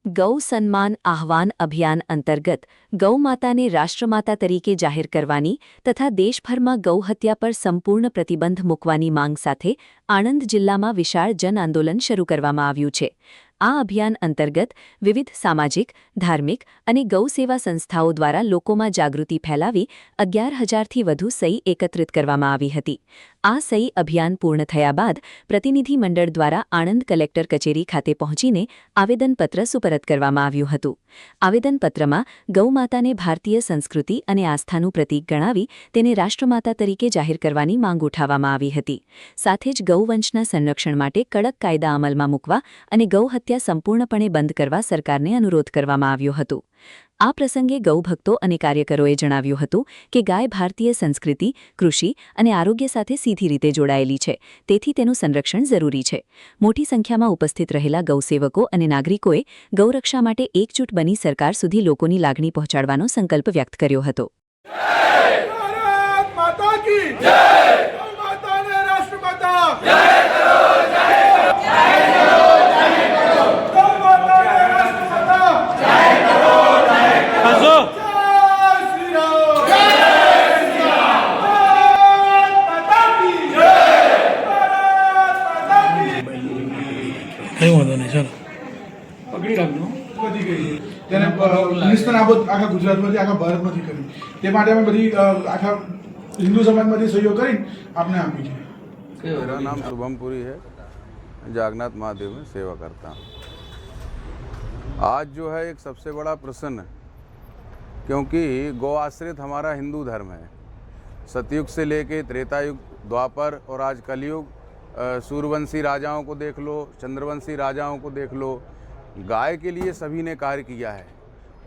ગૌ સન્માન આહ્વાન અભિયાન અંતર્ગત ગૌમાતાને રાષ્ટ્રમાતા તરીકે જાહેર કરવાની તથા દેશભરમાં ગૌહત્યા પર સંપૂર્ણ પ્રતિબંધ મૂકવાની માંગ સાથે આણંદ જિલ્લામાં વિશાળ જન આંદોલન શરૂ કરવામાં આવ્યું છે। આ અભિયાન અંતર્ગત વિવિધ સામાજિક, ધાર્મિક અને ગૌસેવા સંસ્થાઓ દ્વારા લોકોમાં જાગૃતિ ફેલાવી 11,000થી વધુ સહી એકત્રિત કરવામાં આવી હતી। આ સહી અભિયાન પૂર્ણ થયા બાદ પ્રતિનિધિ મંડળ દ્વારા આણંદ કલેક્ટર કચેરી ખાતે પહોંચીને આવેદનપત્ર સુપરત કરવામાં આવ્યું હતું। આવેદનપત્રમાં ગૌમાતાને ભારતીય સંસ્કૃતિ અને આસ્થાનું પ્રતીક ગણાવી તેને રાષ્ટ્રમાતા તરીકે જાહેર કરવાની માંગ ઉઠાવવામાં આવી હતી। સાથે જ ગૌવંશના સંરક્ષણ માટે કડક કાયદા અમલમાં મૂકવા અને ગૌહત્યા સંપૂર્ણપણે બંધ કરવા સરકારને અનુરોધ કરવામાં આવ્યો હતો। આ પ્રસંગે ગૌભક્તો અને કાર્યકરોએ જણાવ્યું હતું કે ગાય ભારતીય સંસ્કૃતિ, કૃષિ અને આરોગ્ય સાથે સીધી રીતે જોડાયેલી છે, તેથી તેનું સંરક્ષણ જરૂરી છે। મોટી સંખ્યામાં ઉપસ્થિત રહેલા ગૌસેવકો અને નાગરિકોએ ગૌરક્ષા માટે એકજૂટ બની સરકાર સુધી લોકોની લાગણી પહોંચાડવાનો સંકલ્પ વ્યક્ત કર્યો હતો। કઈ વાંધો નહીં, ચાલો પકડી રાખજો। બધી ગઈ તેને મિનિસ્ટર આખા ગુજરાતમાંથી આખા ભારતમાંથી કરી તે માટે અમે બધી આખા हिंदू समाजમાંથી સહયોગ કરીને આપને આપી છે। मेरा नाम शुभम पुरी है, जागन्नाथ महादेव में सेवा करता हूँ। आज जो है एक सबसे बड़ा प्रश्न है, क्योंकि गौ आश्रित हमारा हिंदू धर्म है। सतयुग से लेके त्रेता युग, द्वापर और आज कलयुग, सूर्यवंशी राजाओं को देख लो, चंद्रवंशी राजाओं को देख लो, गाय के लिए सभी ने कार्य किया है।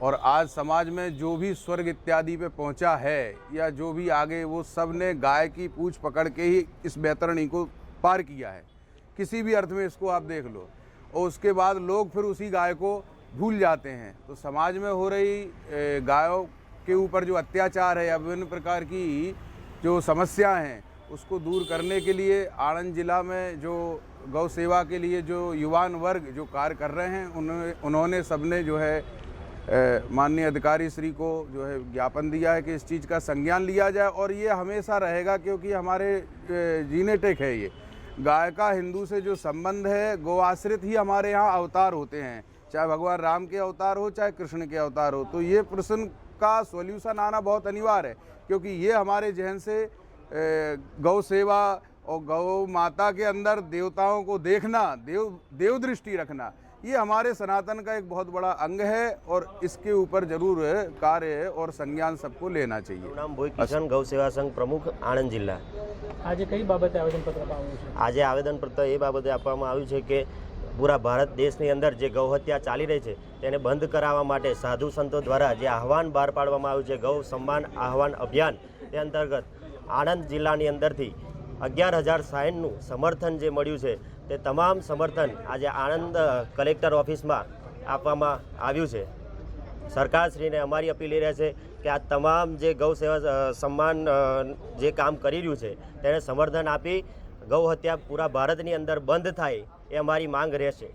और आज समाज में जो भी स्वर्ग इत्यादि पे पहुंचा है या जो भी आगे, वो सब ने गाय की पूंछ पकड़ के ही इस बैतरणी को पार किया है। किसी भी अर्थ में इसको आप देख लो, और उसके बाद लोग फिर उसी गाय को भूल जाते हैं। तो समाज में हो रही गायों के ऊपर जो अत्याचार है या विभिन्न प्रकार की जो समस्याएं हैं, उसको दूर करने के लिए आणंद जिला में जो गौ सेवा के लिए जो युवान वर्ग जो कार्य कर रहे हैं, उन्होंने सबने जो है माननीय अधिकारी श्री को जो है ज्ञापन दिया है कि इस चीज़ का संज्ञान लिया जाए। और ये हमेशा रहेगा, क्योंकि हमारे जीनेटिक है। ये गाय का हिंदू से जो संबंध है, गौ आश्रित ही हमारे यहाँ अवतार होते हैं, चाहे भगवान राम के अवतार हो चाहे कृष्ण के अवतार हो। तो ये प्रश्न का सॉल्यूशन आना बहुत अनिवार्य है, क्योंकि ये हमारे जहन से गौ सेवा और गौ माता के अंदर देवताओं को देखना, देव दृष्टि रखना, ये हमारे सनातन का एक बहुत बड़ा अंग है। और इसके ऊपर जरूर कार्य और संज्ञान सबको लेना चाहिए। नाम भोई किशन गौ सेवा संघ प्रमुख आनंद जिल्ला। આજે કઈ બાબતે આવેદનપત્ર આપવામાં આવ્યું છે? આજે આવેદનપત્ર એ બાબતે આપવામાં આવ્યું છે કે પૂરા ભારત દેશની અંદર જે ગૌહત્યા ચાલી રહી છે તેને બંધ કરાવવા માટે સાધુ સંતો દ્વારા જે આહવાન બહાર પાડવામાં આવ્યું છે, ગૌ સન્માન આહવાન અભિયાન, તે અંતર્ગત આણંદ જિલ્લાની અંદરથી 11,000 સાઈનનું સમર્થન જે મળ્યું છે, તે તમામ સમર્થન આજે આણંદ કલેક્ટર ઓફિસમાં આપવામાં આવ્યું છે। સરકારશ્રીને અમારી અપીલ એ રહે છે કે આ તમામ જે ગૌ સેવા સન્માન જે કામ કરી રહ્યું છે તેને સમર્થન આપી ગૌ હત્યા પૂરા ભારતની અંદર બંધ થાય એ અમારી માંગ રહેશે।